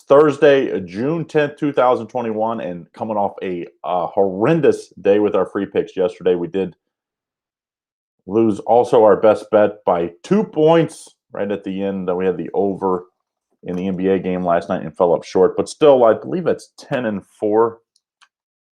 Thursday, June 10th, 2021, and coming off a horrendous day with our free picks yesterday. We did lose also our best bet by 2 points right at the end. We had the over in the NBA game last night and fell up short, but still, I believe it's 10-4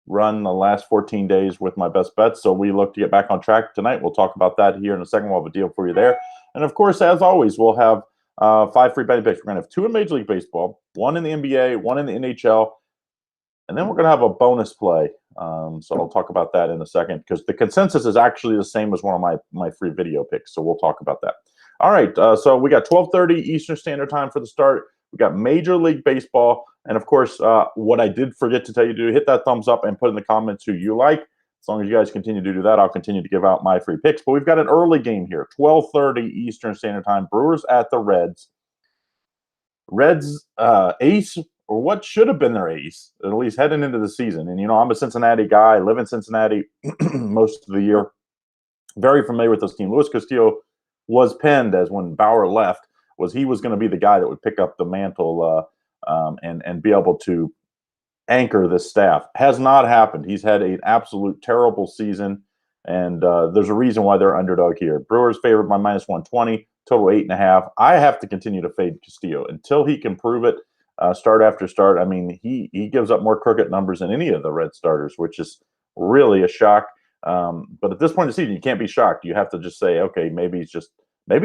run the last 14 days with my best bets. So we look to get back on track tonight. We'll talk about that here in a second. We'll have a deal for you there. And of course, as always, we'll have 5 free betting picks. We're going to have 2 in Major League Baseball, 1 in the NBA, 1 in the NHL, and then we're going to have a bonus play. So I'll talk about that in a second because the consensus is actually the same as one of my free video picks. So we'll talk about that. All right, so we got 12:30 Eastern Standard Time for the start. We got Major League Baseball. And of course, what I did forget to tell you to do, hit that thumbs up and put in the comments who you like. As long as you guys continue to do that, I'll continue to give out my free picks. But we've got an early game here, 12:30 Eastern Standard Time. Brewers at the Reds. Reds ace, or what should have been their ace, at least heading into the season. And, you know, I'm a Cincinnati guy. I live in Cincinnati most of the year. Very familiar with this team. Luis Castillo was penned as when Bauer left, he was going to be the guy that would pick up the mantle and be able to anchor this staff. Has not happened. He's had an absolute terrible season, and there's a reason why they're underdog here. Brewers favored by -120, total 8.5. I have to continue to fade Castillo until he can prove it start after start. I mean, he gives up more crooked numbers than any of the Red starters, which is really a shock. But at this point in the season, you can't be shocked. You have to just say, okay, maybe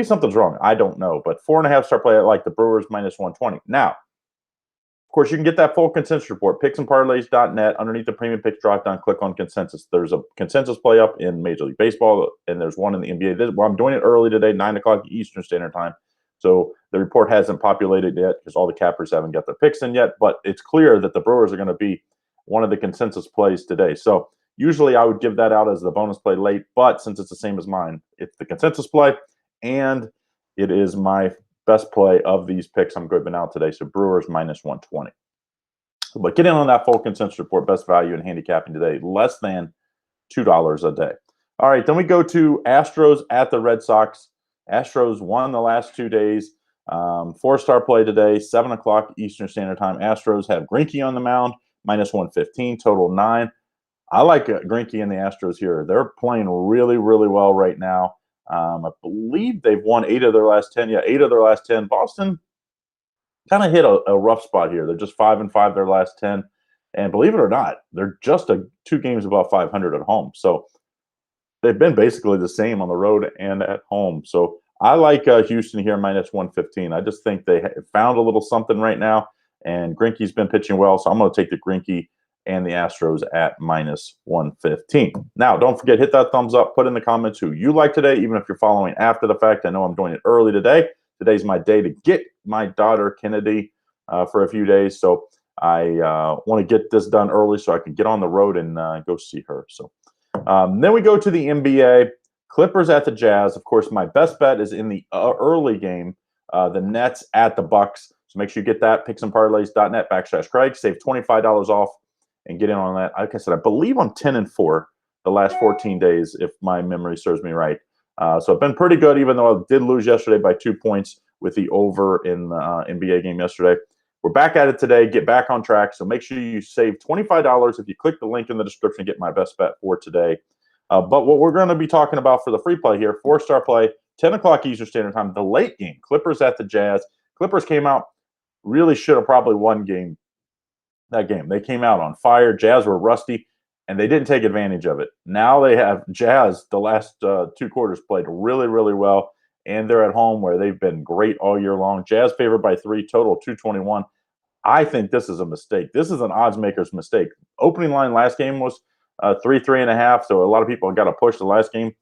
something's wrong. I don't know. But 4.5 star play, I like the Brewers -120. Now, of course, you can get that full consensus report, picksandparlays.net. Underneath the premium picks dropdown, click on consensus. There's a consensus play up in Major League Baseball, and there's one in the NBA. Well, I'm doing it early today, 9 o'clock Eastern Standard Time. So the report hasn't populated yet because all the cappers haven't got their picks in yet. But it's clear that the Brewers are going to be one of the consensus plays today. So usually I would give that out as the bonus play late, but since it's the same as mine, it's the consensus play, and it is my best play of these picks I'm giving out today. So Brewers -120. But get in on that full consensus report, best value in handicapping today, less than $2 a day. All right, then we go to Astros at the Red Sox. Astros won the last 2 days. 4-star play today, 7 o'clock Eastern Standard Time. Astros have Greinke on the mound, -115, total 9. I like Greinke and the Astros here. They're playing really, really well right now. I believe they've won 8 of their last 10. Yeah, 8 of their last 10. Boston kind of hit a rough spot here. They're just 5-5 their last 10. And believe it or not, they're just 2 games above 500 at home. So they've been basically the same on the road and at home. So I like Houston here, -115. I just think they found a little something right now. And Greinke's been pitching well. So I'm going to take the Greinke and the Astros at -115. Now, don't forget, hit that thumbs up. Put in the comments who you like today, even if you're following after the fact. I know I'm doing it early today. Today's my day to get my daughter, Kennedy, for a few days. So I want to get this done early so I can get on the road and go see her. So then we go to the NBA. Clippers at the Jazz. Of course, my best bet is in the early game, the Nets at the Bucks. So make sure you get that, picksandparlays.net/Craig. Save $25 off and get in on that. Like I said, I believe I'm 10-4 the last 14 days, if my memory serves me right. So I've been pretty good, even though I did lose yesterday by 2 points with the over in the NBA game yesterday. We're back at it today. Get back on track. So make sure you save $25 if you click the link in the description to get my best bet for today. But what we're going to be talking about for the free play here, 4-star play, 10 o'clock Eastern Standard Time, the late game, Clippers at the Jazz. Clippers came out, really should have probably won that game. They came out on fire. Jazz were rusty, and they didn't take advantage of it. Now they have Jazz, the last 2 quarters, played really, really well, and they're at home where they've been great all year long. Jazz favored by 3, total 221. I think this is a mistake. This is an odds maker's mistake. Opening line last game was 3.5, so a lot of people got to push the last game.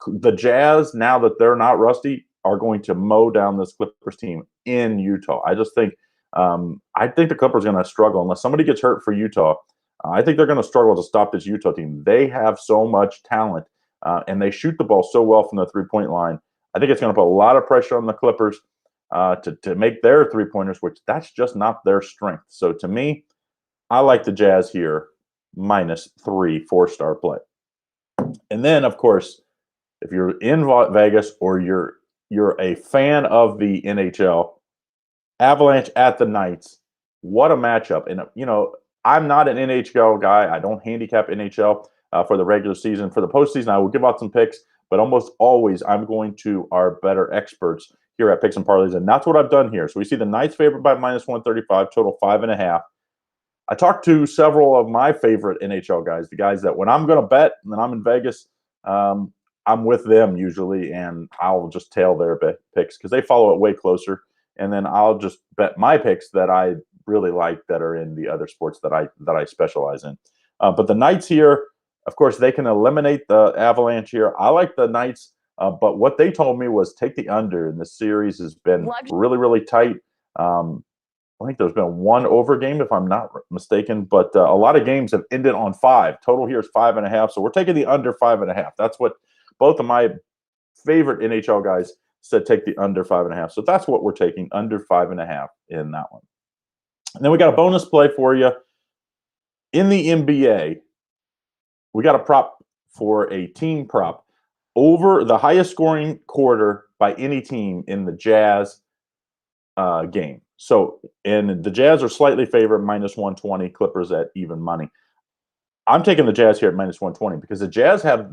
The Jazz, now that they're not rusty, are going to mow down this Clippers team in Utah. I just think the Clippers are going to struggle unless somebody gets hurt for Utah. I think they're going to struggle to stop this Utah team. They have so much talent, and they shoot the ball so well from the three-point line. I think it's going to put a lot of pressure on the Clippers to make their three-pointers, which that's just not their strength. So to me, I like the Jazz here, -3, 4-star play. And then, of course, if you're in Vegas or you're a fan of the NHL, Avalanche at the Knights, what a matchup. And, I'm not an NHL guy. I don't handicap NHL for the regular season. For the postseason, I will give out some picks, but almost always I'm going to our better experts here at Picks and Parlays, and that's what I've done here. So we see the Knights favored by -135, total 5.5. I talked to several of my favorite NHL guys, the guys that when I'm going to bet and then I'm in Vegas, I'm with them usually, and I'll just tail their picks because they follow it way closer. And then I'll just bet my picks that I really like that are in the other sports that I specialize in. But the Knights here, of course, they can eliminate the Avalanche here. I like the Knights, but what they told me was take the under, and this series has been really, really tight. I think there's been one over game, if I'm not mistaken, but a lot of games have ended on 5. Total here is 5.5, so we're taking the under 5.5. That's what both of my favorite NHL guys said, take the under 5.5. So that's what we're taking, under 5.5 in that one. And then we got a bonus play for you. In the NBA, we got a prop for a team prop over the highest scoring quarter by any team in the Jazz game. So, and the Jazz are slightly favored, -120, Clippers at even money. I'm taking the Jazz here at -120 because the Jazz have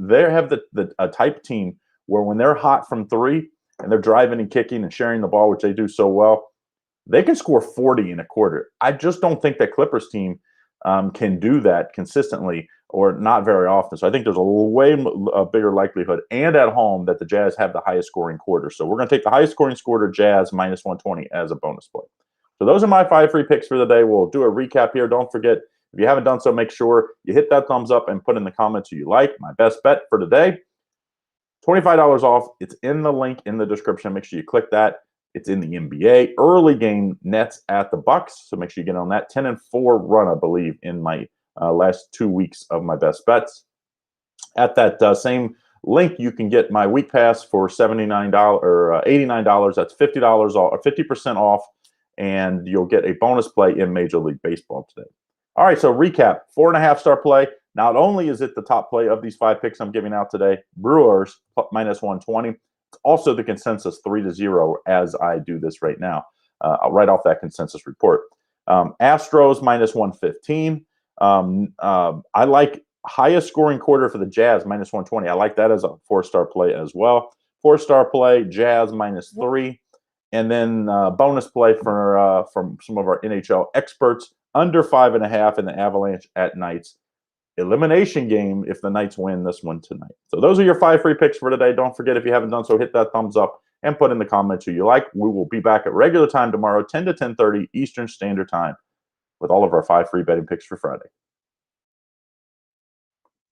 a type team where when they're hot from 3 and they're driving and kicking and sharing the ball, which they do so well, they can score 40 in a quarter. I just don't think that Clippers team can do that consistently or not very often. So I think there's a bigger likelihood, and at home, that the Jazz have the highest scoring quarter. So we're going to take the highest scoring quarter, Jazz, -120 as a bonus play. So those are my 5 free picks for the day. We'll do a recap here. Don't forget, if you haven't done so, make sure you hit that thumbs up and put in the comments who you like. My best bet for today, $25 off. It's in the link in the description. Make sure you click that. It's in the NBA. Early game Nets at the Bucks. So make sure you get on that. 10-4 run, I believe, in my last 2 weeks of my best bets. At that same link, you can get my week pass for $79 or $89. That's $50 off, or 50% off, and you'll get a bonus play in Major League Baseball today. All right, so recap, 4.5-star play. Not only is it the top play of these 5 picks I'm giving out today, Brewers -120. It's also the consensus 3-0 as I do this right now. I'll write off that consensus report. Astros -115. I like highest scoring quarter for the Jazz, -120. I like that as a 4-star play as well. 4-star play, Jazz -3. And then bonus play from some of our NHL experts, under 5.5 in the Avalanche at Knights. Elimination game if the Knights win this one tonight. So those are your 5 free picks for today. Don't forget, if you haven't done so, hit that thumbs up and put in the comments who you like. We will be back at regular time tomorrow, 10 to 10:30 Eastern Standard Time, with all of our 5 free betting picks for Friday.